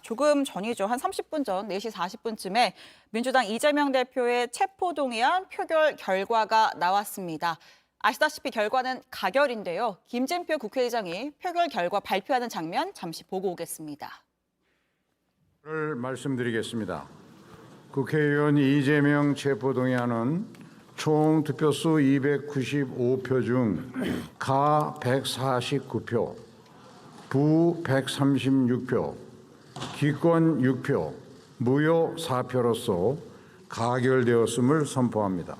조금 전이죠. 한 30분 전, 4시 40분쯤에 민주당 이재명 대표의 체포동의안 표결 결과가 나왔습니다. 아시다시피 결과는 가결인데요. 김진표 국회의장이 표결 결과 발표하는 장면 잠시 보고 오겠습니다. 말씀드리겠습니다. 국회의원 이재명 체포동의안은 총 득표수 295표 중 가 149표, 부 136표, 기권 6표, 무효 4표로서 가결되었음을 선포합니다.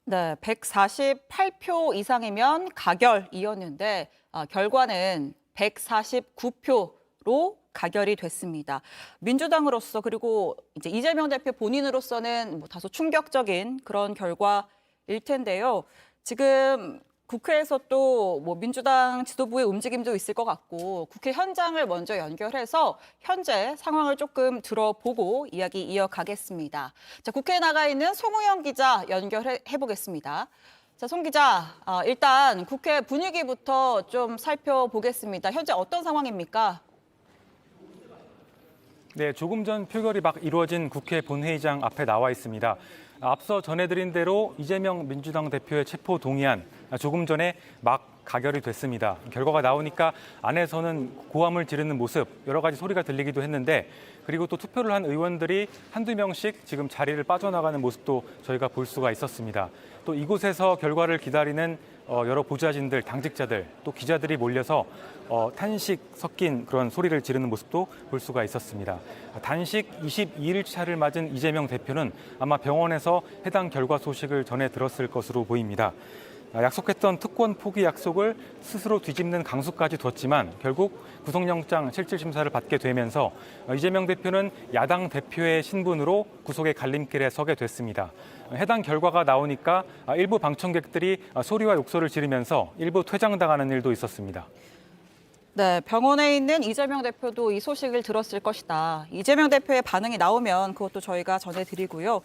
네, 148표 이상이면 가결이었는데 결과는 149표로 가결이 됐습니다. 민주당으로서 그리고 이제 이재명 대표 본인으로서는 다소 충격적인 그런 결과일 텐데요. 지금 국회에서 또 민주당 지도부의 움직임도 있을 것 같고 국회 현장을 먼저 연결해서 현재 상황을 조금 들어보고 이야기 이어가겠습니다. 자, 국회에 나가 있는 송우영 기자 연결해 보겠습니다. 자, 송 기자, 일단 국회 분위기부터 좀 살펴보겠습니다. 현재 어떤 상황입니까? 네, 조금 전 표결이 막 이루어진 국회 본회의장 앞에 나와 있습니다. 앞서 전해드린 대로 이재명 민주당 대표의 체포 동의안 조금 전에 막 가결이 됐습니다. 결과가 나오니까 안에서는 고함을 지르는 모습, 여러 가지 소리가 들리기도 했는데 그리고 또 투표를 한 의원들이 한두 명씩 지금 자리를 빠져나가는 모습도 저희가 볼 수가 있었습니다. 또 이곳에서 결과를 기다리는 여러 보좌진들, 당직자들, 또 기자들이 몰려서 탄식 섞인 그런 소리를 지르는 모습도 볼 수가 있었습니다. 단식 22일차를 맞은 이재명 대표는 아마 병원에서 해당 결과 소식을 전해 들었을 것으로 보입니다. 약속했던 특권 포기 약속을 스스로 뒤집는 강수까지 뒀지만 결국 구속영장 실질심사를 받게 되면서 이재명 대표는 야당 대표의 신분으로 구속의 갈림길에 서게 됐습니다. 해당 결과가 나오니까 일부 방청객들이 소리와 욕설을 지르면서 일부 퇴장당하는 일도 있었습니다. 네, 병원에 있는 이재명 대표도 이 소식을 들었을 것이다. 이재명 대표의 반응이 나오면 그것도 저희가 전해드리고요.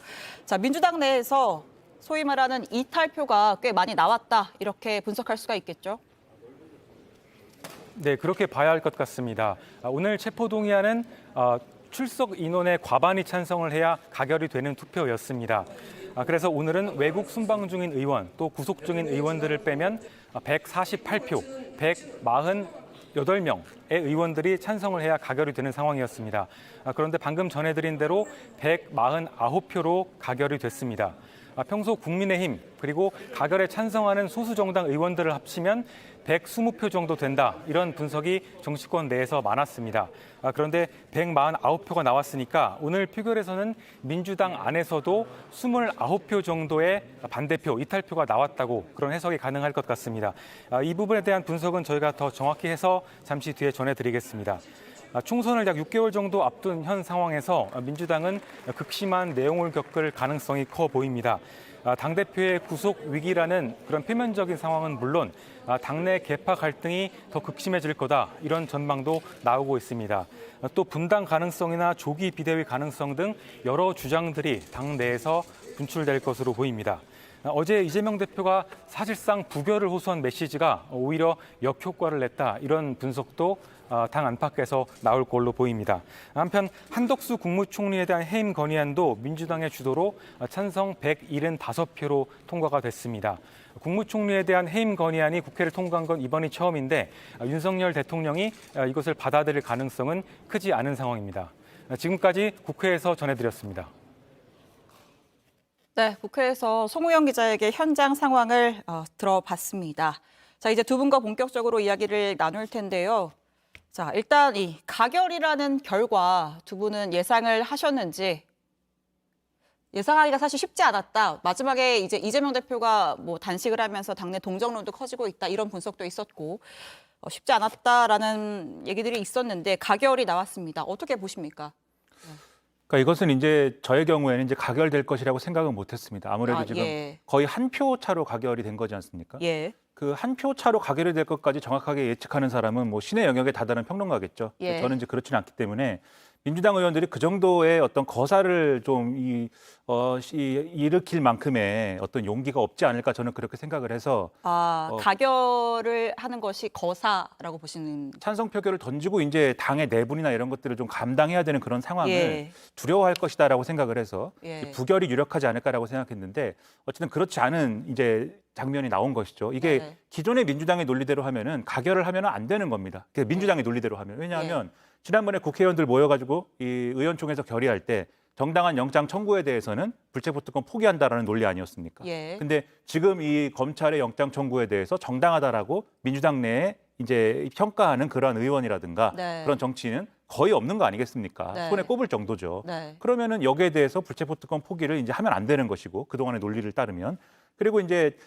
자, 민주당 내에서 소위 말하는 이탈표가 꽤 많이 나왔다. 이렇게 분석할 수가 있겠죠? 네, 그렇게 봐야 할 것 같습니다. 오늘 체포동의안은 출석 인원의 과반이 찬성을 해야 가결이 되는 투표였습니다. 그래서 오늘은 외국 순방 중인 의원, 또 구속 중인 의원들을 빼면 148표, 148명의 의원들이 찬성을 해야 가결이 되는 상황이었습니다. 그런데 방금 전해드린 대로 149표로 가결이 됐습니다. 평소 국민의힘 그리고 가결에 찬성하는 소수 정당 의원들을 합치면 120표 정도 된다. 이런 분석이 정치권 내에서 많았습니다. 그런데 149표가 나왔으니까 오늘 표결에서는 민주당 안에서도 29표 정도의 반대표, 이탈표가 나왔다고 그런 해석이 가능할 것 같습니다. 이 부분에 대한 분석은 저희가 더 정확히 해서 잠시 뒤에 전해드리겠습니다. 총선을 약 6개월 정도 앞둔 현 상황에서 민주당은 극심한 내용을 겪을 가능성이 커 보입니다. 당대표의 구속 위기라는 그런 표면적인 상황은 물론 당내 계파 갈등이 더 극심해질 거다 이런 전망도 나오고 있습니다. 또 분당 가능성이나 조기 비대위 가능성 등 여러 주장들이 당 내에서 분출될 것으로 보입니다. 어제 이재명 대표가 사실상 부결을 호소한 메시지가 오히려 역효과를 냈다 이런 분석도 당 안팎에서 나올 걸로 보입니다. 한편 한덕수 국무총리에 대한 해임 건의안도 민주당의 주도로 찬성 175표로 통과가 됐습니다. 국무총리에 대한 해임 건의안이 국회를 통과한 건 이번이 처음인데 윤석열 대통령이 이것을 받아들일 가능성은 크지 않은 상황입니다. 지금까지 국회에서 전해드렸습니다. 네, 국회에서 송우영 기자에게 현장 상황을 들어봤습니다. 자, 이제 두 분과 본격적으로 이야기를 나눌 텐데요. 자, 일단 이 가결이라는 결과 두 분은 예상을 하셨는지 예상하기가 사실 쉽지 않았다. 마지막에 이제 이재명 대표가 단식을 하면서 당내 동정론도 커지고 있다. 이런 분석도 있었고 쉽지 않았다라는 얘기들이 있었는데 가결이 나왔습니다. 어떻게 보십니까? 그러니까 이것은 이제 저의 경우에는 이제 가결될 것이라고 생각은 못했습니다. 아무래도 지금 예. 거의 한 표 차로 가결이 된 거지 않습니까? 예. 그 한 표 차로 가결이 될 것까지 정확하게 예측하는 사람은 신의 영역에 다다른 평론가겠죠. 예. 저는 이제 그렇지는 않기 때문에 민주당 의원들이 그 정도의 어떤 거사를 좀 일으킬 만큼의 어떤 용기가 없지 않을까 저는 그렇게 생각을 해서 가결을 하는 것이 거사라고 보시는. 찬성 표결을 던지고 이제 당의 내분이나 이런 것들을 좀 감당해야 되는 그런 상황을 예. 두려워할 것이다라고 생각을 해서 예. 부결이 유력하지 않을까라고 생각했는데 어쨌든 그렇지 않은 이제 장면이 나온 것이죠. 이게 네. 기존의 민주당의 논리대로 하면은 가결을 하면은 안 되는 겁니다. 민주당의 논리대로 하면. 왜냐하면 지난번에 국회의원들 모여가지고 이 의원총회에서 결의할 때 정당한 영장 청구에 대해서는 불체포 특권 포기한다라는 논리 아니었습니까? 예. 근데 지금 이 검찰의 영장 청구에 대해서 정당하다라고 민주당 내에 이제 평가하는 그런 의원이라든가 네. 그런 정치인은 거의 없는 거 아니겠습니까? 네. 손에 꼽을 정도죠. 네. 그러면은 여기에 대해서 불체포 특권 포기를 이제 하면 안 되는 것이고 그동안의 논리를 따르면 그리고 이제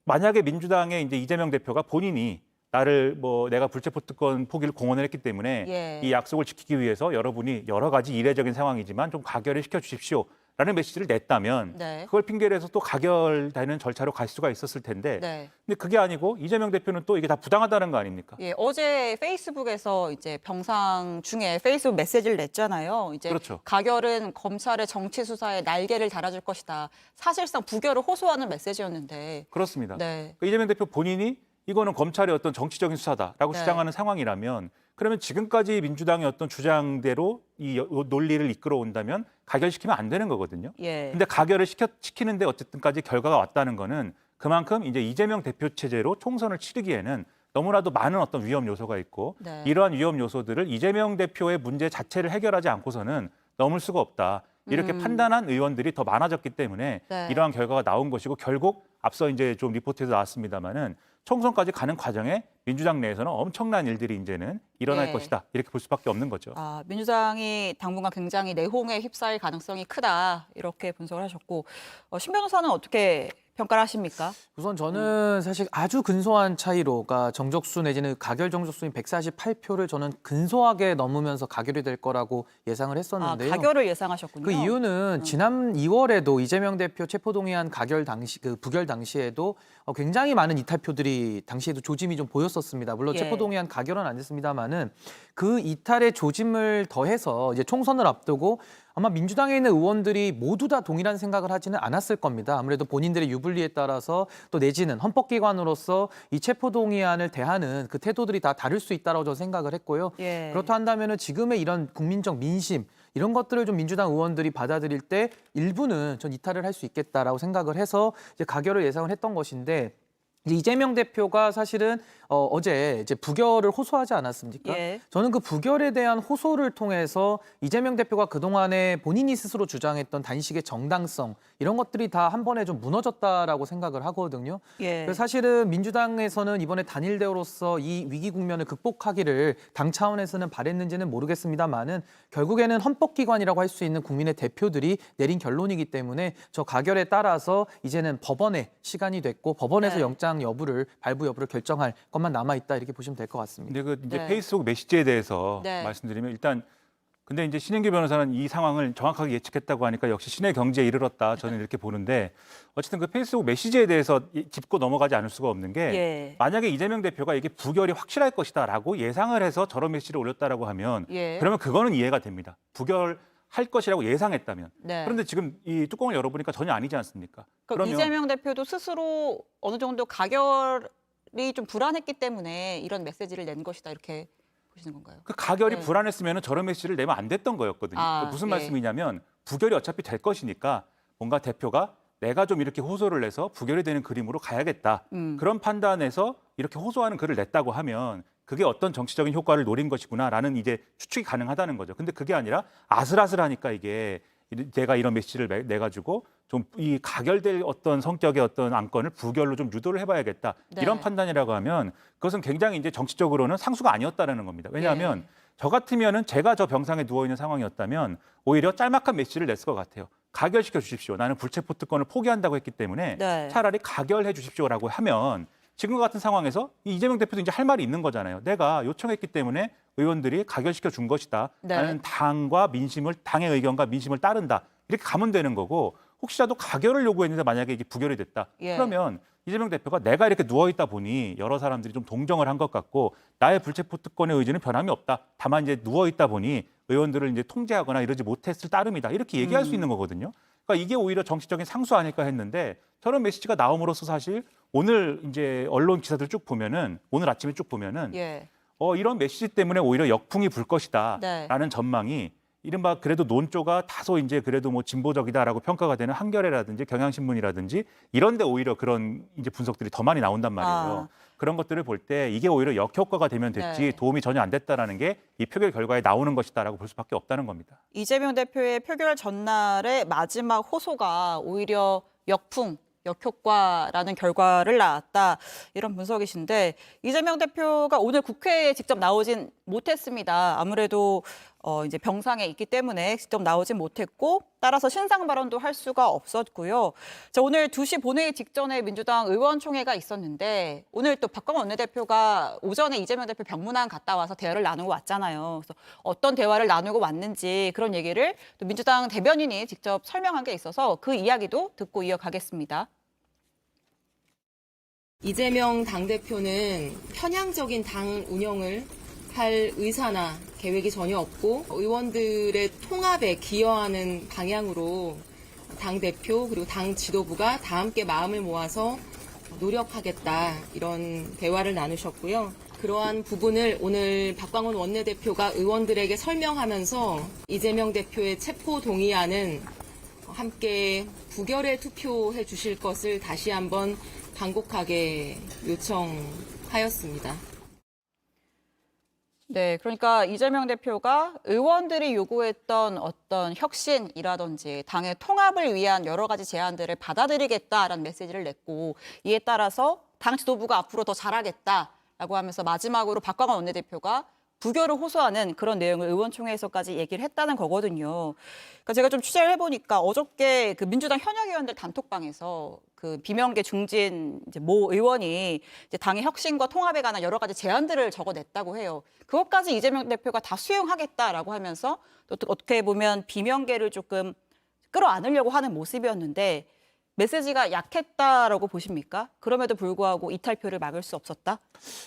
만약에 민주당의 이제 이재명 대표가 본인이 나를 내가 불체포 특권 포기를 공언을 했기 때문에 예. 이 약속을 지키기 위해서 여러분이 여러 가지 이례적인 상황이지만 좀 가결을 시켜 주십시오라는 메시지를 냈다면 네. 그걸 핑계로 해서 또 가결되는 절차로 갈 수가 있었을 텐데 네. 근데 그게 아니고 이재명 대표는 또 이게 다 부당하다는 거 아닙니까? 예, 어제 페이스북에서 이제 병상 중에 페이스북 메시지를 냈잖아요. 이제 그렇죠. 가결은 검찰의 정치 수사에 날개를 달아줄 것이다. 사실상 부결을 호소하는 메시지였는데. 그렇습니다. 네. 그러니까 이재명 대표 본인이 이거는 검찰의 어떤 정치적인 수사다라고 네. 주장하는 상황이라면 그러면 지금까지 민주당의 어떤 주장대로 이 논리를 이끌어 온다면 가결시키면 안 되는 거거든요. 예. 근데 가결을 시키는데 어쨌든까지 결과가 왔다는 거는 그만큼 이제 이재명 대표 체제로 총선을 치르기에는 너무나도 많은 어떤 위험 요소가 있고 네. 이러한 위험 요소들을 이재명 대표의 문제 자체를 해결하지 않고서는 넘을 수가 없다. 이렇게 판단한 의원들이 더 많아졌기 때문에 네. 이러한 결과가 나온 것이고 결국 앞서 이제 좀 리포트에서 나왔습니다마는 총선까지 가는 과정에 민주당 내에서는 엄청난 일들이 이제는 일어날 예. 것이다. 이렇게 볼 수밖에 없는 거죠. 민주당이 당분간 굉장히 내홍에 휩싸일 가능성이 크다. 이렇게 분석을 하셨고, 신 변호사는 어떻게 평가를 하십니까? 우선 저는 사실 아주 근소한 차이로, 그러니까 정적수 내지는 가결 정적수인 148표를 저는 근소하게 넘으면서 가결이 될 거라고 예상을 했었는데요. 가결을 예상하셨군요. 그 이유는 지난 2월에도 이재명 대표 체포동의안 가결 당시, 부결 당시에도 굉장히 많은 이탈표들이 당시에도 조짐이 좀 보였었습니다. 물론 예. 체포동의안 가결은 안 됐습니다만은 그 이탈의 조짐을 더해서 이제 총선을 앞두고 아마 민주당에 있는 의원들이 모두 다 동일한 생각을 하지는 않았을 겁니다. 아무래도 본인들의 유불리에 따라서 또 내지는 헌법기관으로서 이 체포동의안을 대하는 그 태도들이 다 다를 수 있다고 저는 생각을 했고요. 예. 그렇다 한다면은 지금의 이런 국민적 민심 이런 것들을 좀 민주당 의원들이 받아들일 때 일부는 전 이탈을 할 수 있겠다라고 생각을 해서 이제 가결을 예상을 했던 것인데 이제 이재명 대표가 사실은 어제 이제 부결을 호소하지 않았습니까? 예. 저는 그 부결에 대한 호소를 통해서 이재명 대표가 그동안에 본인이 스스로 주장했던 단식의 정당성 이런 것들이 다 한 번에 좀 무너졌다라고 생각을 하거든요. 예. 그래서 사실은 민주당에서는 이번에 단일 대우로서 이 위기 국면을 극복하기를 당 차원에서는 바랬는지는 모르겠습니다만은 결국에는 헌법기관이라고 할 수 있는 국민의 대표들이 내린 결론이기 때문에 저 가결에 따라서 이제는 법원의 시간이 됐고 법원에서 네. 영장 여부를 발부 여부를 결정할 것만 남아 있다 이렇게 보시면 될 것 같습니다. 근데 그 이제 네. 페이스북 메시지에 대해서 네. 말씀드리면 일단 근데 이제 신인규 변호사는 이 상황을 정확하게 예측했다고 하니까 역시 신의 경지에 이르렀다 저는 이렇게 보는데 어쨌든 그 페이스북 메시지에 대해서 짚고 넘어가지 않을 수가 없는 게 예. 만약에 이재명 대표가 이게 부결이 확실할 것이다라고 예상을 해서 저런 메시지를 올렸다라고 하면 예. 그러면 그거는 이해가 됩니다. 부결할 것이라고 예상했다면. 네. 그런데 지금 이 뚜껑을 열어보니까 전혀 아니지 않습니까? 그러니까 이재명 대표도 스스로 어느 정도 가결이 좀 불안했기 때문에 이런 메시지를 낸 것이다 이렇게 보시는 건가요? 그 가결이 네. 불안했으면 저런 메시지를 내면 안 됐던 거였거든요. 아, 무슨 예. 말씀이냐면 부결이 어차피 될 것이니까 뭔가 대표가 내가 좀 이렇게 호소를 해서 부결이 되는 그림으로 가야겠다. 그런 판단에서 이렇게 호소하는 글을 냈다고 하면 그게 어떤 정치적인 효과를 노린 것이구나라는 이제 추측이 가능하다는 거죠. 근데 그게 아니라 아슬아슬하니까 이게 내가 이런 메시지를 내가지고 좀 이 가결될 어떤 성격의 어떤 안건을 부결로 좀 유도를 해봐야겠다. 네. 이런 판단이라고 하면 그것은 굉장히 이제 정치적으로는 상수가 아니었다는 겁니다. 왜냐하면 예. 저 같으면은 제가 저 병상에 누워 있는 상황이었다면 오히려 짤막한 메시지를 냈을 것 같아요. 가결시켜 주십시오. 나는 불체포 특권을 포기한다고 했기 때문에 네. 차라리 가결해 주십시오라고 하면 지금 같은 상황에서 이재명 대표도 이제 할 말이 있는 거잖아요. 내가 요청했기 때문에 의원들이 가결시켜 준 것이다. 네. 나는 당과 민심을 당의 의견과 민심을 따른다. 이렇게 가면 되는 거고 혹시라도 가결을 요구했는데 만약에 이게 부결이 됐다. 예. 그러면 이재명 대표가 내가 이렇게 누워 있다 보니 여러 사람들이 좀 동정을 한 것 같고 나의 불체포 특권의 의지는 변함이 없다. 다만 이제 누워 있다 보니 의원들을 이제 통제하거나 이러지 못했을 따름이다. 이렇게 얘기할 수 있는 거거든요. 그러니까 이게 오히려 정치적인 상수 아닐까 했는데 저런 메시지가 나옴으로써 사실 오늘 이제 언론 기사들 쭉 보면은 오늘 아침에 쭉 보면은 예. 이런 메시지 때문에 오히려 역풍이 불 것이다라는 네. 전망이 이른바 그래도 논조가 다소 이제 그래도 뭐 진보적이다라고 평가가 되는 한겨레라든지 경향신문이라든지 이런데 오히려 그런 이제 분석들이 더 많이 나온단 말이에요. 그런 것들을 볼 때 이게 오히려 역효과가 되면 됐지 네. 도움이 전혀 안 됐다라는 게 이 표결 결과에 나오는 것이다라고 볼 수밖에 없다는 겁니다. 이재명 대표의 표결 전날의 마지막 호소가 오히려 역효과라는 결과를 낳았다. 이런 분석이신데 이재명 대표가 오늘 국회에 직접 나오진 못했습니다. 아무래도 이제 병상에 있기 때문에 직접 나오진 못했고 따라서 신상 발언도 할 수가 없었고요. 자, 오늘 2시 본회의 직전에 민주당 의원총회가 있었는데 오늘 또 박광원 원내대표가 오전에 이재명 대표 병문안 갔다 와서 대화를 나누고 왔잖아요. 그래서 어떤 대화를 나누고 왔는지 그런 얘기를 또 민주당 대변인이 직접 설명한 게 있어서 그 이야기도 듣고 이어가겠습니다. 이재명 당대표는 편향적인 당 운영을 할 의사나 계획이 전혀 없고 의원들의 통합에 기여하는 방향으로 당대표 그리고 당 지도부가 다 함께 마음을 모아서 노력하겠다 이런 대화를 나누셨고요. 그러한 부분을 오늘 박광원 원내대표가 의원들에게 설명하면서 이재명 대표의 체포 동의안은 함께 부결에 투표해 주실 것을 다시 한번 간곡하게 요청하였습니다. 네, 그러니까 이재명 대표가 의원들이 요구했던 어떤 혁신이라든지 당의 통합을 위한 여러 가지 제안들을 받아들이겠다라는 메시지를 냈고 이에 따라서 당 지도부가 앞으로 더 잘하겠다라고 하면서 마지막으로 박광원 원내대표가 부결을 호소하는 그런 내용을 의원총회에서까지 얘기를 했다는 거거든요. 그러니까 제가 좀 취재를 해보니까 어저께 그 민주당 현역 의원들 단톡방에서 그 비명계 중진 이제 모 의원이 이제 당의 혁신과 통합에 관한 여러 가지 제안들을 적어냈다고 해요. 그것까지 이재명 대표가 다 수용하겠다라고 하면서 또 어떻게 보면 비명계를 조금 끌어안으려고 하는 모습이었는데 메시지가 약했다라고 보십니까? 그럼에도 불구하고 이탈표를 막을 수 없었다?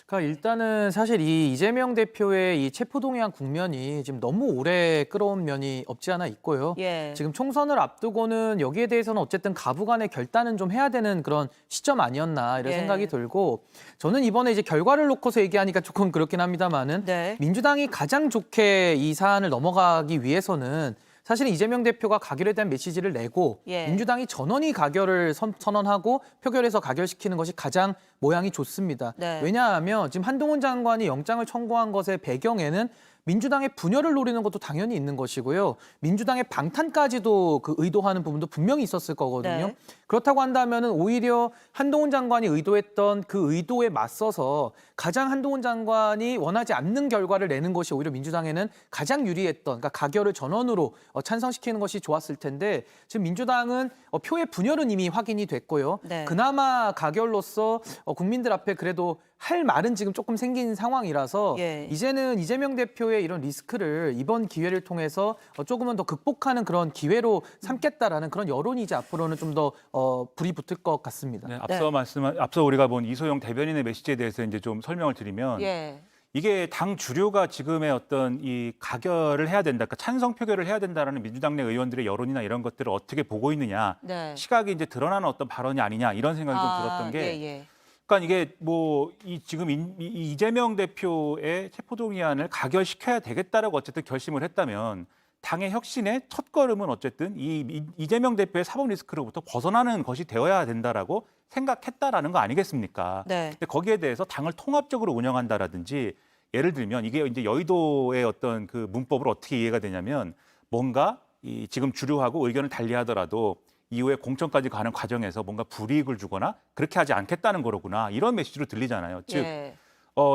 그러니까 일단은 사실 이 이재명 대표의 이 체포동의안 국면이 지금 너무 오래 끌어온 면이 없지 않아 있고요. 예. 지금 총선을 앞두고는 여기에 대해서는 어쨌든 가부간의 결단은 좀 해야 되는 그런 시점 아니었나 이런 예. 생각이 들고 저는 이번에 이제 결과를 놓고서 얘기하니까 조금 그렇긴 합니다만은 네. 민주당이 가장 좋게 이 사안을 넘어가기 위해서는 사실 이재명 대표가 가결에 대한 메시지를 내고 예. 민주당이 전원이 가결을 선언하고 표결해서 가결시키는 것이 가장 모양이 좋습니다. 네. 왜냐하면 지금 한동훈 장관이 영장을 청구한 것의 배경에는 민주당의 분열을 노리는 것도 당연히 있는 것이고요. 민주당의 방탄까지도 그 의도하는 부분도 분명히 있었을 거거든요. 네. 그렇다고 한다면은 오히려 한동훈 장관이 의도했던 그 의도에 맞서서 가장 한동훈 장관이 원하지 않는 결과를 내는 것이 오히려 민주당에는 가장 유리했던, 그러니까 가결을 전원으로 찬성시키는 것이 좋았을 텐데 지금 민주당은 표의 분열은 이미 확인이 됐고요. 네. 그나마 가결로서 국민들 앞에 그래도 할 말은 지금 조금 생긴 상황이라서 예. 이제는 이재명 대표의 이런 리스크를 이번 기회를 통해서 조금은 더 극복하는 그런 기회로 삼겠다라는 그런 여론이 이제 앞으로는 좀 더 불이 붙을 것 같습니다. 네, 앞서 우리가 본 이소영 대변인의 메시지에 대해서 이제 좀 설명을 드리면 예. 이게 당 주류가 지금의 어떤 이 가결을 해야 된다, 그러니까 찬성 표결을 해야 된다라는 민주당 내 의원들의 여론이나 이런 것들을 어떻게 보고 있느냐, 네. 시각이 이제 드러나는 어떤 발언이 아니냐 이런 생각이 좀 들었던 게, 예, 예. 그러니까 이게 뭐 지금 이재명 대표의 체포동의안을 가결시켜야 되겠다라고 어쨌든 결심을 했다면 당의 혁신의 첫 걸음은 어쨌든 이재명 대표의 사법 리스크로부터 벗어나는 것이 되어야 된다라고 생각했다라는 거 아니겠습니까? 네. 근데 거기에 대해서 당을 통합적으로 운영한다라든지 예를 들면 이게 이제 여의도의 어떤 그 문법으로 어떻게 이해가 되냐면 뭔가 지금 주류하고 의견을 달리하더라도 이후에 공천까지 가는 과정에서 뭔가 불이익을 주거나 그렇게 하지 않겠다는 거로구나 이런 메시지로 들리잖아요. 즉 예.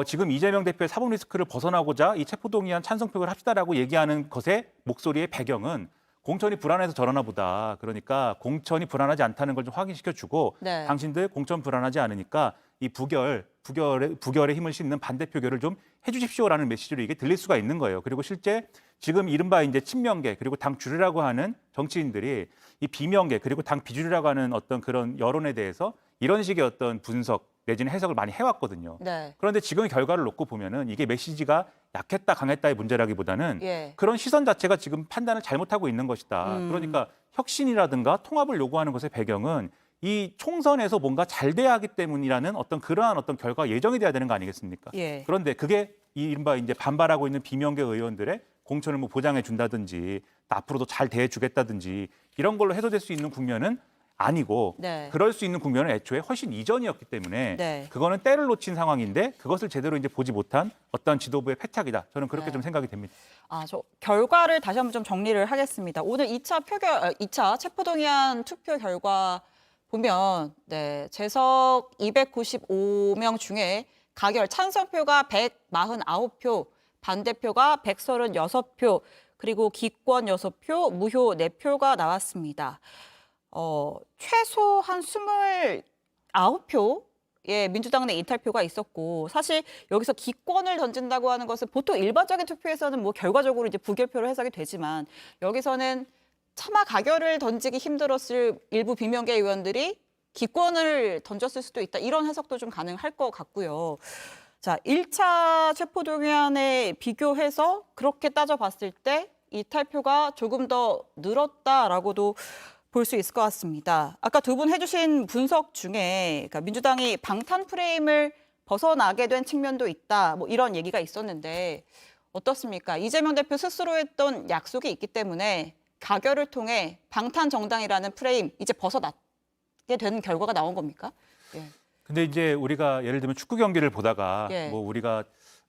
지금 이재명 대표의 사법 리스크를 벗어나고자 이 체포동의안 찬성표를 합시다라고 얘기하는 것의 목소리의 배경은 공천이 불안해서 저러나 보다. 그러니까 공천이 불안하지 않다는 걸 좀 확인시켜주고 네. 당신들 공천 불안하지 않으니까 이 부결에 힘을 싣는 반대 표결을 좀 해주십시오라는 메시지로 이게 들릴 수가 있는 거예요. 그리고 실제 지금 이른바 이제 친명계 그리고 당 주류라고 하는 정치인들이 이 비명계 그리고 당 비주류라고 하는 어떤 그런 여론에 대해서 이런 식의 어떤 분석 내지는 해석을 많이 해왔거든요. 네. 그런데 지금 결과를 놓고 보면은 이게 메시지가 약했다 강했다의 문제라기보다는 예. 그런 시선 자체가 지금 판단을 잘못하고 있는 것이다. 그러니까 혁신이라든가 통합을 요구하는 것의 배경은 이 총선에서 뭔가 잘 돼야 하기 때문이라는 어떤 그러한 어떤 결과가 예정이 돼야 되는 거 아니겠습니까? 예. 그런데 그게 이른바 이제 반발하고 있는 비명계 의원들의 공천을 뭐 보장해 준다든지 앞으로도 잘 대해주겠다든지 이런 걸로 해소될 수 있는 국면은 아니고 네. 그럴 수 있는 국면은 애초에 훨씬 이전이었기 때문에 네. 그거는 때를 놓친 상황인데 그것을 제대로 이제 보지 못한 어떤 지도부의 패착이다. 저는 그렇게 네. 좀 생각이 됩니다. 저 결과를 다시 한번 좀 정리를 하겠습니다. 오늘 2차 체포동의안 투표 결과 보면 네, 재석 295명 중에 가결 찬성표가 149표, 반대표가 136표, 그리고 기권 6표, 무효 4표가 나왔습니다. 최소 한 29표의 민주당 내 이탈표가 있었고, 사실 여기서 기권을 던진다고 하는 것은 보통 일반적인 투표에서는 뭐 결과적으로 이제 부결표로 해석이 되지만, 여기서는 차마 가결을 던지기 힘들었을 일부 비명계 의원들이 기권을 던졌을 수도 있다. 이런 해석도 좀 가능할 것 같고요. 자, 1차 체포동의안에 비교해서 그렇게 따져봤을 때 이탈표가 조금 더 늘었다라고도 볼 수 있을 것 같습니다. 아까 두 분 해주신 분석 중에 그러니까 민주당이 방탄 프레임을 벗어나게 된 측면도 있다. 뭐 이런 얘기가 있었는데 어떻습니까? 이재명 대표 스스로 했던 약속이 있기 때문에 가결을 통해 방탄 정당이라는 프레임 이제 벗어나게 되는 결과가 나온 겁니까? 예. 근데 이제 우리가 예를 들면 축구 경기를 보다가 예. 뭐 우리가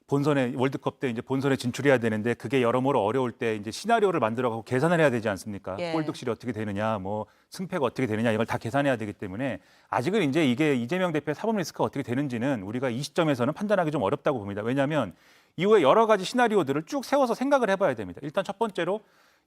본선에 월드컵 때 이제 본선에 진출해야 되는데 그게 여러모로 어려울 때 이제 시나리오를 만들어가고 계산을 해야 되지 않습니까? 예. 골 득실이 어떻게 되느냐, 뭐 승패가 어떻게 되느냐 이걸 다 계산해야 되기 때문에 아직은 이제 이게 이재명 대표의 사법 리스크가 어떻게 되는지는 우리가 이 시점에서는 판단하기 좀 어렵다고 봅니다. 왜냐하면 이후에 여러 가지 시나리오들을 쭉 세워서 생각을 해봐야 됩니다. 일단 첫 번째로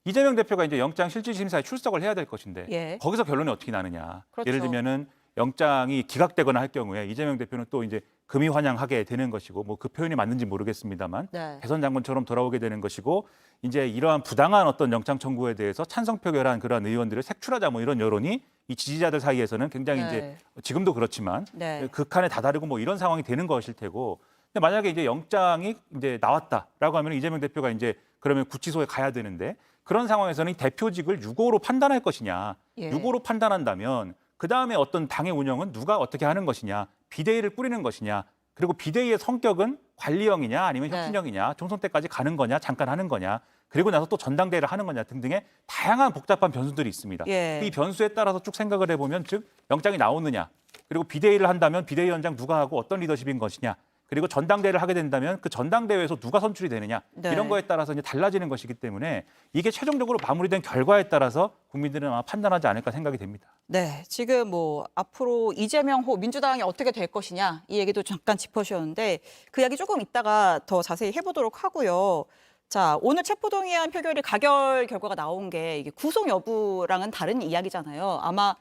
이재명 대표가 이제 영장 실질심사에 출석을 해야 될 것인데 예. 거기서 결론이 어떻게 나느냐. 그렇죠. 예를 들면은 영장이 기각되거나 할 경우에 이재명 대표는 또 이제 금이 환영하게 되는 것이고 뭐 그 표현이 맞는지 모르겠습니다만 네. 대선 장군처럼 돌아오게 되는 것이고 이제 이러한 부당한 어떤 영장 청구에 대해서 찬성 표결한 그러한 의원들을 색출하자 뭐 이런 여론이 이 지지자들 사이에서는 굉장히 네. 이제 지금도 그렇지만 네. 극한에 다다르고 뭐 이런 상황이 되는 것일 테고 근데 만약에 이제 영장이 이제 나왔다라고 하면 이재명 대표가 이제 그러면 구치소에 가야 되는데 그런 상황에서는 이 대표직을 유고로 판단할 것이냐 예. 유고로 판단한다면 그 다음에 어떤 당의 운영은 누가 어떻게 하는 것이냐, 비대위를 꾸리는 것이냐, 그리고 비대위의 성격은 관리형이냐 아니면 네. 혁신형이냐, 총선 때까지 가는 거냐, 잠깐 하는 거냐, 그리고 나서 또 전당대회를 하는 거냐 등등의 다양한 복잡한 변수들이 있습니다. 예. 이 변수에 따라서 쭉 생각을 해보면 즉 영장이 나오느냐, 그리고 비대위를 한다면 비대위원장 누가 하고 어떤 리더십인 것이냐, 그리고 전당대회를 하게 된다면 그 전당대회에서 누가 선출이 되느냐 네. 이런 거에 따라서 이제 달라지는 것이기 때문에 이게 최종적으로 마무리된 결과에 따라서 국민들은 아마 판단하지 않을까 생각이 됩니다. 네, 지금 뭐 앞으로 이재명 호 민주당이 어떻게 될 것이냐 이 얘기도 잠깐 짚어주셨는데 그 이야기 조금 이따가 더 자세히 해보도록 하고요. 자, 오늘 체포동의안 표결이 가결 결과가 나온 게 이게 구속 여부랑은 다른 이야기잖아요. 아마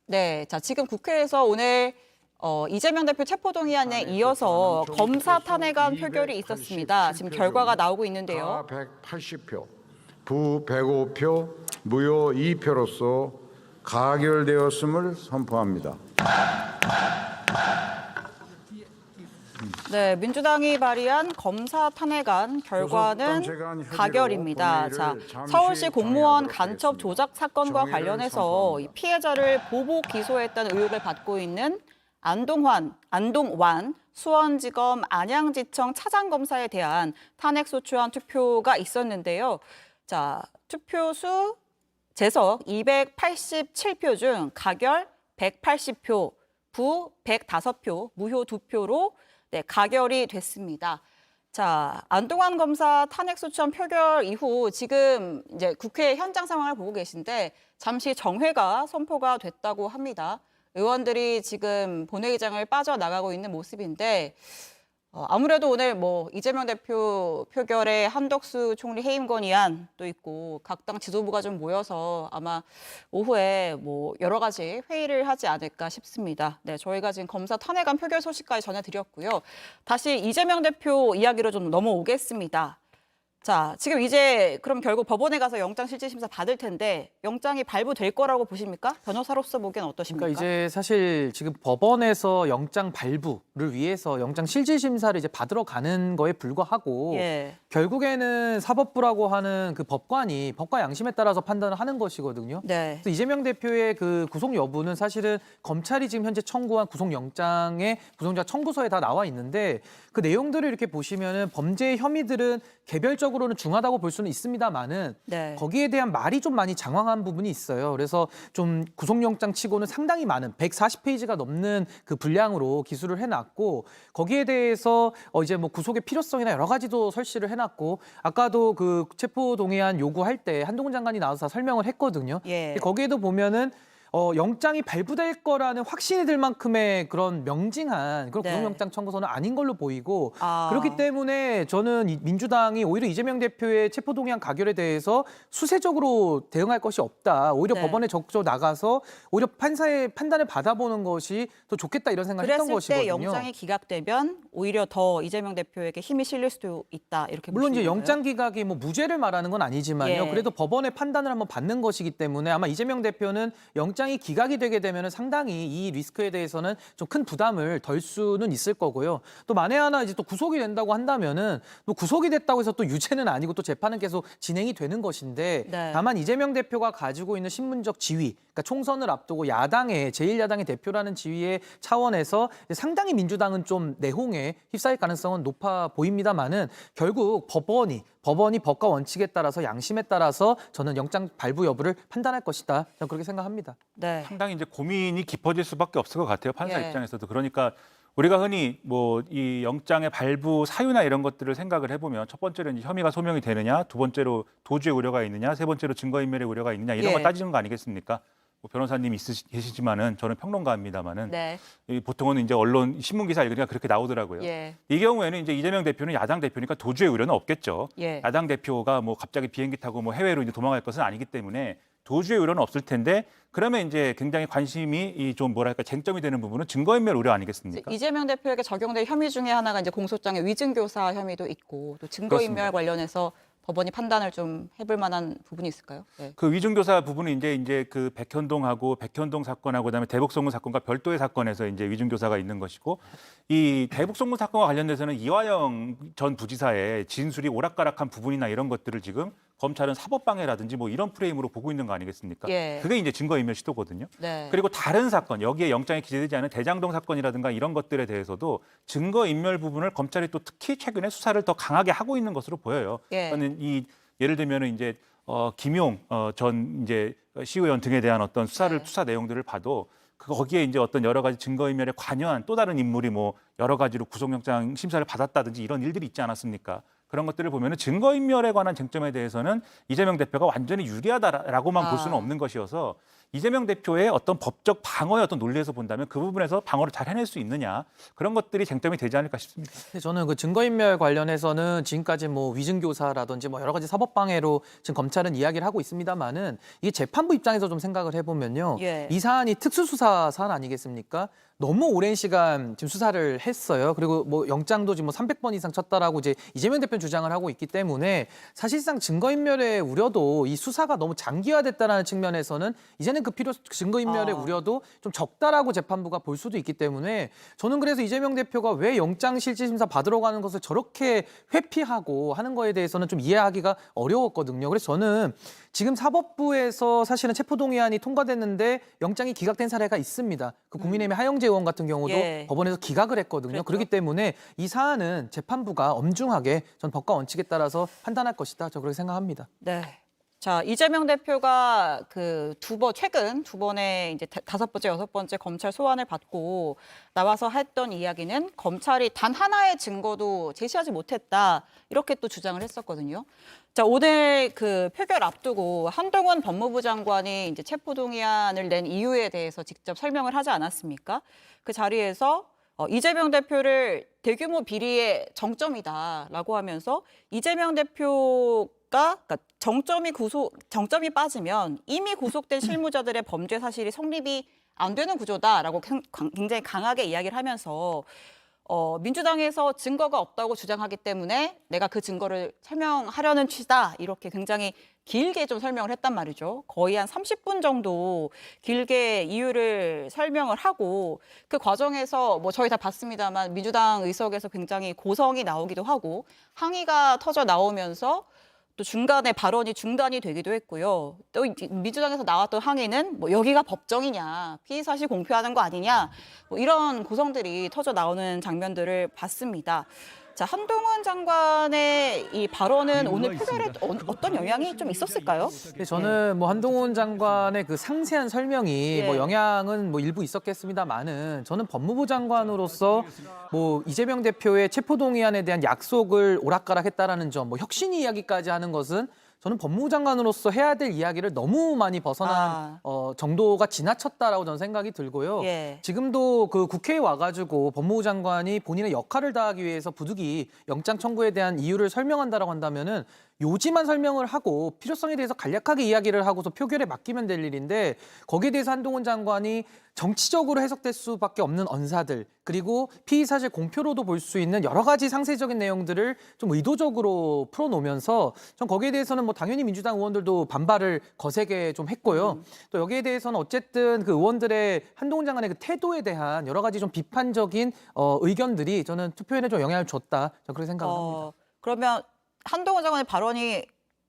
네, 자 지금 국회에서 오늘 이재명 대표 체포동의안에 이어서 검사 탄핵안 표결이 있었습니다. 지금 결과가 나오고 있는데요. 가 180표, 부 105표, 무효 2표로서 가결되었음을 선포합니다. 네, 민주당이 발의한 검사 탄핵안 결과는 가결입니다. 자, 서울시 공무원 간첩 조작 사건과 관련해서 이 피해자를 보복 기소했다는 의혹을 받고 있는 안동완 수원지검 안양지청 차장검사에 대한 탄핵소추안 투표가 있었는데요. 자, 투표수 재석 287표 중 가결 180표, 부 105표, 무효 2표로 네, 가결이 됐습니다. 자, 안동완 검사 탄핵소추안 표결 이후 지금 이제 국회 현장 상황을 보고 계신데 잠시 정회가 선포가 됐다고 합니다. 의원들이 지금 본회의장을 빠져나가고 있는 모습인데 아무래도 오늘 뭐 이재명 대표 표결에 한덕수 총리 해임 건의안도 있고 각 당 지도부가 좀 모여서 아마 오후에 뭐 여러 가지 회의를 하지 않을까 싶습니다. 네, 저희가 지금 검사 탄핵안 표결 소식까지 전해드렸고요. 다시 이재명 대표 이야기로 좀 넘어오겠습니다. 자, 지금 이제 그럼 결국 법원에 가서 영장실질심사 받을 텐데 영장이 발부될 거라고 보십니까? 변호사로서 보기엔 어떠십니까? 그러니까 이제 사실 지금 법원에서 영장 발부를 위해서 영장 실질 심사를 이제 받으러 가는 거에 불과하고 예. 결국에는 사법부라고 하는 그 법관이 법과 양심에 따라서 판단을 하는 것이거든요. 네. 그래서 이재명 대표의 그 구속 여부는 사실은 검찰이 지금 현재 청구한 구속영장의 구속영장 청구서에 다 나와 있는데 그 내용들을 이렇게 보시면은 범죄 혐의들은 개별적으로는 중하다고 볼 수는 있습니다만은 네. 거기에 대한 말이 좀 많이 장황한 부분이 있어요. 그래서 좀 구속영장 치고는 상당히 많은 140페이지가 넘는 그 분량으로 기술을 해놨고 거기에 대해서 이제 뭐 구속의 필요성이나 여러 가지도 설치를 해놨고 아까도 그 체포동의안 요구할 때 한동훈 장관이 나와서 다 설명을 했거든요. 예. 근데 거기에도 보면은 영장이 발부될 거라는 확신이 들 만큼의 그런 명징한 그런 네. 구속영장 청구서는 아닌 걸로 보이고 아. 그렇기 때문에 저는 민주당이 오히려 이재명 대표의 체포동의안 가결에 대해서 수세적으로 대응할 것이 없다. 오히려 네. 법원에 적극적으로 나가서 오히려 판사의 판단을 받아보는 것이 더 좋겠다 이런 생각을 했던 그랬을 때 것이거든요. 영장이 기각되면 오히려 더 이재명 대표에게 힘이 실릴 수도 있다. 이렇게 물론 이제 보시는 건가요? 영장 기각이 뭐 무죄를 말하는 건 아니지만요. 예. 그래도 법원의 판단을 한번 받는 것이기 때문에 아마 이재명 대표는 영장이 기각이 되게 되면은 상당히 이 리스크에 대해서는 좀 큰 부담을 덜 수는 있을 거고요. 또 만에 하나 이제 또 구속이 된다고 한다면은 또 구속이 됐다고 해서 또 유죄는 아니고 또 재판은 계속 진행이 되는 것인데 네. 다만 이재명 대표가 가지고 있는 신문적 지위, 그러니까 총선을 앞두고 야당의 제1야당의 대표라는 지위의 차원에서 상당히 민주당은 좀 내홍에 휩싸일 가능성은 높아 보입니다만은 결국 법원이 법과 원칙에 따라서 양심에 따라서 저는 영장 발부 여부를 판단할 것이다. 저는 그렇게 생각합니다. 네. 상당히 이제 고민이 깊어질 수밖에 없을 것 같아요. 판사 예. 입장에서도. 그러니까 우리가 흔히 뭐 이 영장의 발부 사유나 이런 것들을 생각을 해보면 첫 번째로 이제 혐의가 소명이 되느냐, 두 번째로 도주의 우려가 있느냐, 세 번째로 증거인멸의 우려가 있느냐 이런 예. 거 따지는 거 아니겠습니까? 뭐 변호사님이 계시지만은 저는 평론가입니다만은 네. 보통은 이제 언론 신문 기사 읽으니까 그렇게 나오더라고요. 예. 이 경우에는 이제 이재명 대표는 야당 대표니까 도주의 우려는 없겠죠. 예. 야당 대표가 뭐 갑자기 비행기 타고 뭐 해외로 이제 도망갈 것은 아니기 때문에 도주의 우려는 없을 텐데 그러면 이제 굉장히 관심이 이 좀 뭐랄까 쟁점이 되는 부분은 증거인멸 우려 아니겠습니까? 이재명 대표에게 적용될 혐의 중에 하나가 이제 공소장의 위증교사 혐의도 있고 또 증거인멸 그렇습니다. 관련해서 법원이 판단을 좀 해볼 만한 부분이 있을까요? 네. 그 위증교사 부분은 이제 그 백현동 사건하고 그다음에 대북송금 사건과 별도의 사건에서 이제 위증교사가 있는 것이고 이 대북송금 사건과 관련돼서는 이화영 전 부지사의 진술이 오락가락한 부분이나 이런 것들을 지금 검찰은 사법방해라든지 뭐 이런 프레임으로 보고 있는 거 아니겠습니까? 예. 그게 이제 증거인멸 시도거든요. 네. 그리고 다른 사건, 여기에 영장에 기재되지 않은 대장동 사건이라든가 이런 것들에 대해서도 증거인멸 부분을 검찰이 또 특히 최근에 수사를 더 강하게 하고 있는 것으로 보여요. 예. 그러니까 예를 들면 이제 김용 전 이제 시의원 등에 대한 어떤 네. 수사 내용들을 봐도 거기에 이제 어떤 여러 가지 증거인멸에 관여한 또 다른 인물이 뭐 여러 가지로 구속영장 심사를 받았다든지 이런 일들이 있지 않았습니까? 그런 것들을 보면은 증거인멸에 관한 쟁점에 대해서는 이재명 대표가 완전히 유리하다라고만 볼 수는 없는 것이어서 이재명 대표의 어떤 법적 방어의 어떤 논리에서 본다면 그 부분에서 방어를 잘 해낼 수 있느냐 그런 것들이 쟁점이 되지 않을까 싶습니다. 근데 저는 그 증거인멸 관련해서는 지금까지 뭐 위증교사라든지 뭐 여러 가지 사법방해로 지금 검찰은 이야기를 하고 있습니다만은 이게 재판부 입장에서 좀 생각을 해보면요. 예. 이 사안이 특수수사 사안 아니겠습니까? 너무 오랜 시간 지금 수사를 했어요. 그리고 뭐 영장도 지금 뭐 300번 이상 쳤다라고 이제 이재명 대표는 주장을 하고 있기 때문에 사실상 증거인멸의 우려도 이 수사가 너무 장기화됐다는 측면에서는 이제는 그 증거인멸의 우려도 좀 적다라고 재판부가 볼 수도 있기 때문에 저는 그래서 이재명 대표가 왜 영장실질심사 받으러 가는 것을 저렇게 회피하고 하는 거에 대해서는 좀 이해하기가 어려웠거든요. 그래서 저는 지금 사법부에서 사실은 체포동의안이 통과됐는데 영장이 기각된 사례가 있습니다. 그 국민의힘의 하영재 의원 같은 경우도 예. 법원에서 기각을 했거든요. 그랬죠. 그렇기 때문에 이 사안은 재판부가 엄중하게 전 법과 원칙에 따라서 판단할 것이다. 저 그렇게 생각합니다. 네. 자, 이재명 대표가 최근 두 번의 이제 다섯 번째, 여섯 번째 검찰 소환을 받고 나와서 했던 이야기는 검찰이 단 하나의 증거도 제시하지 못했다. 이렇게 또 주장을 했었거든요. 자, 오늘 그 표결 앞두고 한동훈 법무부 장관이 이제 체포동의안을 낸 이유에 대해서 직접 설명을 하지 않았습니까? 그 자리에서 이재명 대표를 대규모 비리의 정점이다라고 하면서 이재명 대표가 그러니까 정점이 빠지면 이미 구속된 실무자들의 범죄 사실이 성립이 안 되는 구조다라고 굉장히 강하게 이야기를 하면서 민주당에서 증거가 없다고 주장하기 때문에 내가 그 증거를 설명하려는 취지다. 이렇게 굉장히 길게 좀 설명을 했단 말이죠. 거의 한 30분 정도 길게 이유를 설명을 하고 그 과정에서 뭐 저희 다 봤습니다만 민주당 의석에서 굉장히 고성이 나오기도 하고 항의가 터져 나오면서 또 중간에 발언이 중단이 되기도 했고요. 또 민주당에서 나왔던 항의는 뭐 여기가 법정이냐, 피의 사실 공표하는 거 아니냐, 뭐 이런 고성들이 터져 나오는 장면들을 봤습니다. 자, 한동훈 장관의 이 발언은 오늘 표결에 어떤 영향이 좀 있었을까요? 근데 저는 뭐 한동훈 장관의 그 상세한 설명이 예. 뭐 영향은 뭐 일부 있었겠습니다만은 저는 법무부 장관으로서 뭐 이재명 대표의 체포동의안에 대한 약속을 오락가락했다라는 점, 뭐 혁신 이야기까지 하는 것은 저는 법무부 장관으로서 해야 될 이야기를 너무 많이 벗어난 정도가 지나쳤다라고 저는 생각이 들고요. 예. 지금도 그 국회에 와가지고 법무부 장관이 본인의 역할을 다하기 위해서 부득이 영장 청구에 대한 이유를 설명한다라고 한다면은 요지만 설명을 하고 필요성에 대해서 간략하게 이야기를 하고서 표결에 맡기면 될 일인데 거기에 대해서 한동훈 장관이 정치적으로 해석될 수밖에 없는 언사들 그리고 피의사실 공표로도 볼 수 있는 여러 가지 상세적인 내용들을 좀 의도적으로 풀어놓으면서 전 거기에 대해서는 뭐 당연히 민주당 의원들도 반발을 거세게 좀 했고요. 또 여기에 대해서는 어쨌든 그 의원들의 한동훈 장관의 그 태도에 대한 여러 가지 좀 비판적인 의견들이 저는 투표에는 좀 영향을 줬다. 저는 그렇게 생각을 합니다. 그러면 한동훈 장관의 발언이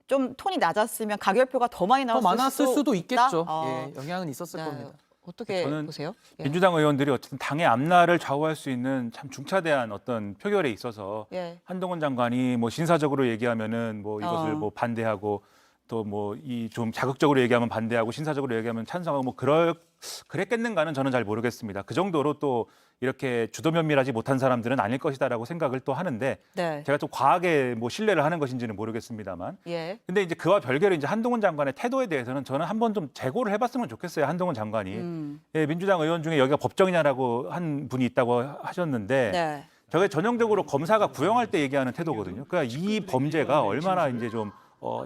좀 톤이 낮았으면 가결표가 더 많이 더 나왔을 많았을 수도 있다? 있겠죠. 예, 영향은 있었을 네. 겁니다. 어떻게 저는 보세요? 예. 민주당 의원들이 어쨌든 당의 앞날을 좌우할 수 있는 참 중차대한 어떤 표결에 있어서 예. 한동훈 장관이 뭐 신사적으로 얘기하면은 뭐 이것을 어. 뭐 반대하고 또 뭐 이 좀 자극적으로 얘기하면 반대하고 신사적으로 얘기하면 찬성하고 뭐 그랬겠는가는 저는 잘 모르겠습니다. 그 정도로 또 이렇게 주도 면밀하지 못한 사람들은 아닐 것이다라고 생각을 또 하는데 네. 제가 좀 과하게 뭐 신뢰를 하는 것인지는 모르겠습니다만 예. 근데 이제 그와 별개로 이제 한동훈 장관의 태도에 대해서는 저는 한번 좀 재고를 해봤으면 좋겠어요. 한동훈 장관이 예, 민주당 의원 중에 여기가 법정이냐라고 한 분이 있다고 하셨는데 네. 저게 전형적으로 검사가 구형할 때 얘기하는 태도거든요. 그러니까 이 범죄가 얼마나 이제 좀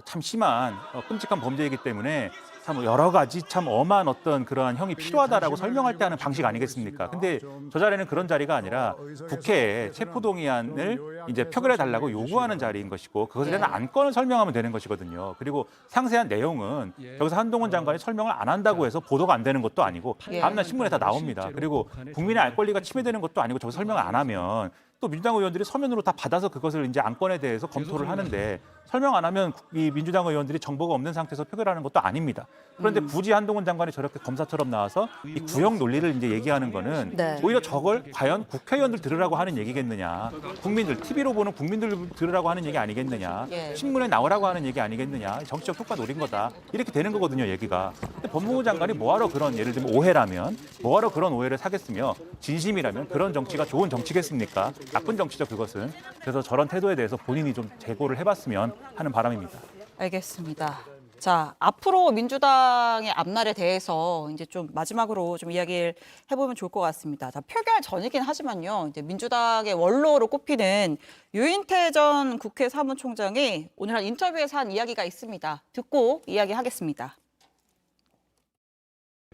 참 심한 끔찍한 범죄이기 때문에 참 여러 가지 참 엄한 어떤 그러한 형이 필요하다라고 설명할 때 하는 방식 아니겠습니까? 근데 저 자리는 그런 자리가 아니라 국회에 체포동의안을 이제 표결해 달라고 요구하는 자리인 것이고 그것에 대한 안건을 설명하면 되는 것이거든요. 그리고 상세한 내용은 여기서 한동훈 장관이 설명을 안 한다고 해서 보도가 안 되는 것도 아니고 다음날 신문에 다 나옵니다. 그리고 국민의 알 권리가 침해되는 것도 아니고 저기서 설명을 안 하면 또 민주당 의원들이 서면으로 다 받아서 그것을 이제 안건에 대해서 검토를 하는데 설명 안 하면 이 민주당 의원들이 정보가 없는 상태에서 표결하는 것도 아닙니다. 그런데 굳이 한동훈 장관이 저렇게 검사처럼 나와서 이 구형 논리를 이제 얘기하는 거는 네. 오히려 저걸 과연 국회의원들 들으라고 하는 얘기겠느냐, 국민들 TV로 보는 국민들 들으라고 하는 얘기 아니겠느냐, 예. 신문에 나오라고 하는 얘기 아니겠느냐, 정치적 효과 노린 거다 이렇게 되는 거거든요, 얘기가. 근데 법무부 장관이 뭐하러 그런 예를 들면 오해라면 뭐하러 그런 오해를 사겠으며 진심이라면 그런 정치가 좋은 정치겠습니까? 나쁜 정치죠, 그것은. 그래서 저런 태도에 대해서 본인이 좀 재고를 해봤으면 하는 바람입니다. 알겠습니다. 자, 앞으로 민주당의 앞날에 대해서 이제 좀 마지막으로 좀 이야기를 해보면 좋을 것 같습니다. 자, 표결 전이긴 하지만요. 이제 민주당의 원로로 꼽히는 유인태 전 국회 사무총장이 오늘 한 인터뷰에서 한 이야기가 있습니다. 듣고 이야기하겠습니다.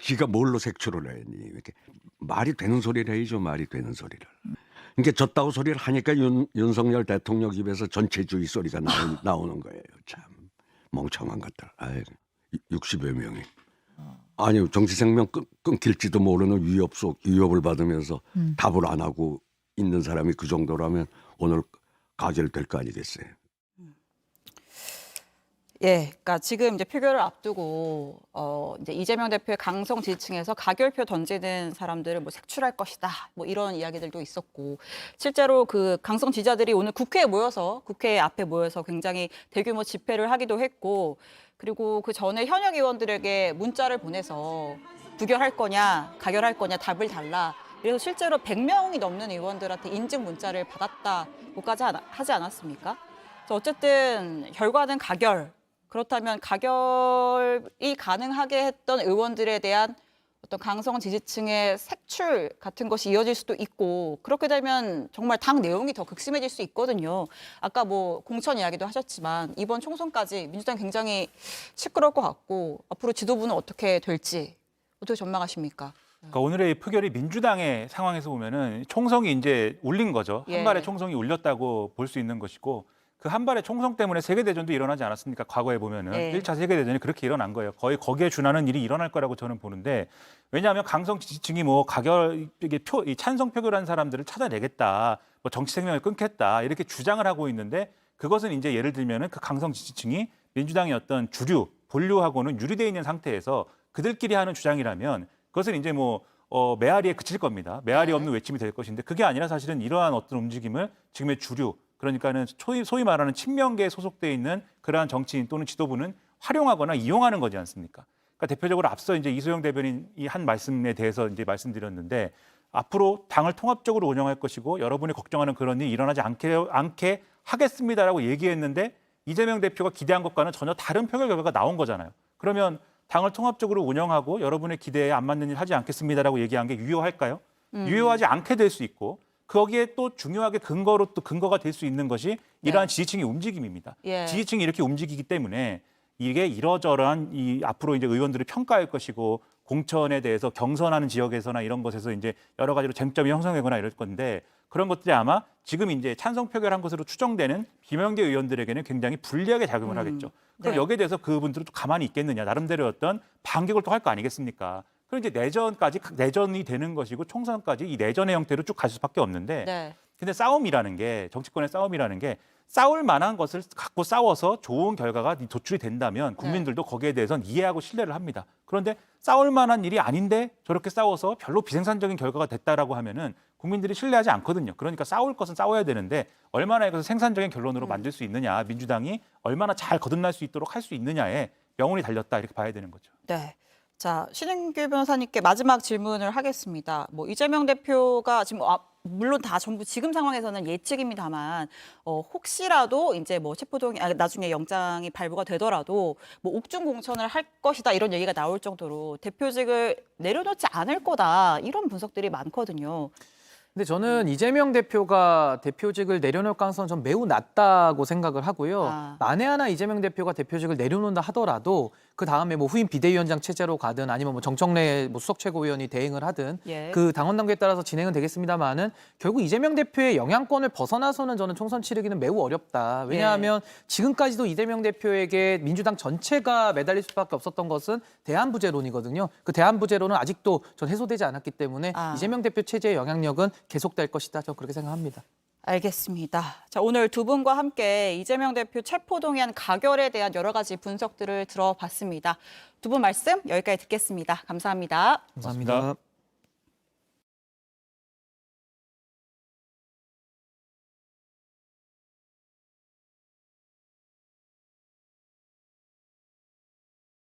지가 뭘로 색출을 했니? 이렇게 말이 되는 소리를 해야죠. 말이 되는 소리를. 그러니까 졌다고 소리를 하니까 윤석열 대통령 입에서 전체주의 소리가 나오는 거예요. 참 멍청한 것들. 아유, 60여 명이. 아니 정치 생명 끊길지도 모르는 위협을 받으면서 답을 안 하고 있는 사람이 그 정도라면 오늘 가결될 거 아니겠어요? 예, 그러니까 지금 이제 표결을 앞두고 이제 이재명 대표의 강성 지지층에서 가결표 던지는 사람들을 뭐 색출할 것이다, 뭐 이런 이야기들도 있었고 실제로 그 강성 지지자들이 오늘 국회 앞에 모여서 굉장히 대규모 집회를 하기도 했고 그리고 그 전에 현역 의원들에게 문자를 보내서 부결할 거냐, 가결할 거냐 답을 달라. 그래서 실제로 100명이 넘는 의원들한테 인증 문자를 받았다고까지 하지 않았습니까? 그래서 어쨌든 결과는 가결. 그렇다면 가결이 가능하게 했던 의원들에 대한 어떤 강성 지지층의 색출 같은 것이 이어질 수도 있고 그렇게 되면 정말 당 내용이 더 극심해질 수 있거든요. 아까 뭐 공천 이야기도 하셨지만 이번 총선까지 민주당 굉장히 시끄러울 것 같고 앞으로 지도부는 어떻게 될지 어떻게 전망하십니까? 그러니까 오늘의 표결이 민주당의 상황에서 보면은 총성이 이제 울린 거죠. 예. 한 발의 총성이 울렸다고 볼 수 있는 것이고 그 한 발의 총성 때문에 세계대전도 일어나지 않았습니까? 과거에 보면은 예. 1차 세계대전이 그렇게 일어난 거예요. 거의 거기에 준하는 일이 일어날 거라고 저는 보는데 왜냐하면 강성 지지층이 뭐 이게 이 찬성 표결한 사람들을 찾아내겠다, 뭐 정치 생명을 끊겠다 이렇게 주장을 하고 있는데 그것은 이제 예를 들면은 그 강성 지지층이 민주당의 어떤 주류 본류하고는 유리돼 있는 상태에서 그들끼리 하는 주장이라면 그것은 이제 뭐 메아리에 그칠 겁니다. 메아리 없는 외침이 될 것인데 그게 아니라 사실은 이러한 어떤 움직임을 지금의 주류 그러니까는 소위 말하는 친명계에 소속돼 있는 그러한 정치인 또는 지도부는 활용하거나 이용하는 거지 않습니까? 그러니까 대표적으로 앞서 이제 이소영 대변인이 한 말씀에 대해서 이제 말씀드렸는데 앞으로 당을 통합적으로 운영할 것이고 여러분이 걱정하는 그런 일이 일어나지 않게 하겠습니다라고 얘기했는데 이재명 대표가 기대한 것과는 전혀 다른 표결 결과가 나온 거잖아요. 그러면 당을 통합적으로 운영하고 여러분의 기대에 안 맞는 일 하지 않겠습니다라고 얘기한 게 유효할까요? 유효하지 않게 될 수 있고 거기에 또 중요하게 근거가 될 수 있는 것이 이러한 지지층의 움직임입니다. 예. 지지층이 이렇게 움직이기 때문에 이게 이러저러한 앞으로 이제 의원들을 평가할 것이고 공천에 대해서 경선하는 지역에서나 이런 것에서 이제 여러 가지로 쟁점이 형성되거나 이럴 건데 그런 것들이 아마 지금 이제 찬성 표결한 것으로 추정되는 비명계 의원들에게는 굉장히 불리하게 작용을 하겠죠. 그럼 네. 여기에 대해서 그분들은 또 가만히 있겠느냐 나름대로 어떤 반격을 또 할 거 아니겠습니까? 그럼 이제 내전이 되는 것이고 총선까지 이 내전의 형태로 쭉 갈 수밖에 없는데 네. 근데 싸움이라는 게 정치권의 싸움이라는 게 싸울 만한 것을 갖고 싸워서 좋은 결과가 도출이 된다면 국민들도 거기에 대해서는 이해하고 신뢰를 합니다. 그런데 싸울 만한 일이 아닌데 저렇게 싸워서 별로 비생산적인 결과가 됐다라고 하면은 국민들이 신뢰하지 않거든요. 그러니까 싸울 것은 싸워야 되는데 얼마나 이것을 생산적인 결론으로 만들 수 있느냐, 민주당이 얼마나 잘 거듭날 수 있도록 할 수 있느냐에 명운이 달렸다 이렇게 봐야 되는 거죠. 네. 자, 신인규 변호사님께 마지막 질문을 하겠습니다. 뭐 이재명 대표가 지금 물론 다 전부 지금 상황에서는 예측입니다만 혹시라도 이제 뭐 나중에 영장이 발부가 되더라도 뭐 옥중 공천을 할 것이다 이런 얘기가 나올 정도로 대표직을 내려놓지 않을 거다 이런 분석들이 많거든요. 근데 저는 이재명 대표가 대표직을 내려놓을 가능성은 전 매우 낮다고 생각을 하고요. 만에 하나 이재명 대표가 대표직을 내려놓는다 하더라도 그 다음에 뭐 후임 비대위원장 체제로 가든 아니면 뭐 정청래 뭐 수석 최고위원이 대행을 하든 예. 그 당원 당규에 따라서 진행은 되겠습니다만은 결국 이재명 대표의 영향권을 벗어나서는 저는 총선 치르기는 매우 어렵다. 왜냐하면 지금까지도 이재명 대표에게 민주당 전체가 매달릴 수밖에 없었던 것은 대안부재론이거든요. 그 대안부재론은 아직도 전 해소되지 않았기 때문에 이재명 대표 체제의 영향력은 계속될 것이다. 저는 그렇게 생각합니다. 알겠습니다. 자, 오늘 두 분과 함께 이재명 대표 체포동의안 가결에 대한 여러 가지 분석들을 들어봤습니다. 두 분 말씀 여기까지 듣겠습니다. 감사합니다. 감사합니다.